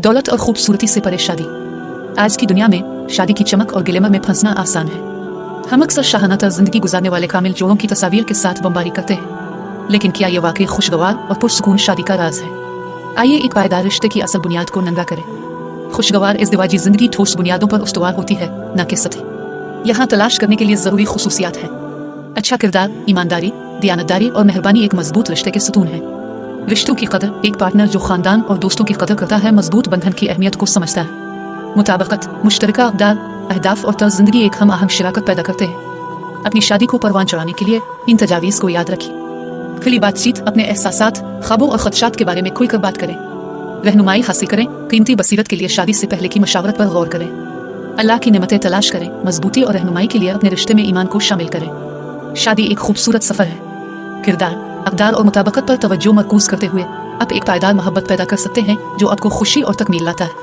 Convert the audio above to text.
दौलत और खूबसूरती से परे शादी। आज की दुनिया में शादी की चमक और गिलेमर में फंसना आसान है। हम अक्सर शाहाना जिंदगी गुजारने वाले कामिल जोड़ों की तस्वीर के साथ बमबारी करते हैं, लेकिन क्या ये वाकई खुशगवार और पुरसुकून शादी का राज है? आइए एक पायदार रिश्ते की असल बुनियाद को नंगा करें। खुशगवार इज़्दिवाजी जिंदगी ठोस बुनियादों पर उस्तवार होती है, न कि सतही। यहाँ तलाश करने के लिए जरूरी खुसूसियात हैं। अच्छा किरदार, ईमानदारी, दियानतदारी और मेहरबानी एक मजबूत रिश्ते के सुतून हैं। रिश्तों की कदर, एक पार्टनर जो खानदान और दोस्तों की कदर करता है, मजबूत बंधन की अहमियत को समझता है। मुताबिकत, मुश्तरका अक़दार, अहदाफ और तर्ज जिंदगी एक हम आहंग शराकत पैदा करते हैं। अपनी शादी को परवान चढ़ाने के लिए इन तजावीज़ को याद रखें। खुली बातचीत, अपने एहसासात, ख्वाबों और खदशात के बारे में खुलकर बात करें। रहनुमाई हासिल करें, कीमती बसीरत के लिए शादी से पहले की मशावरत पर गौर करें। अल्लाह की नेमतें तलाश करें, मजबूती और रहनुमाई के लिए अपने रिश्ते में ईमान को शामिल करें। शादी एक खूबसूरत सफ़र है। किरदार, अक़दार और मुताबिकत पर तवज्जो मरकूज़ करते हुए आप एक पायदार मोहब्बत पैदा कर सकते हैं जो आपको खुशी और तकमील लाता है।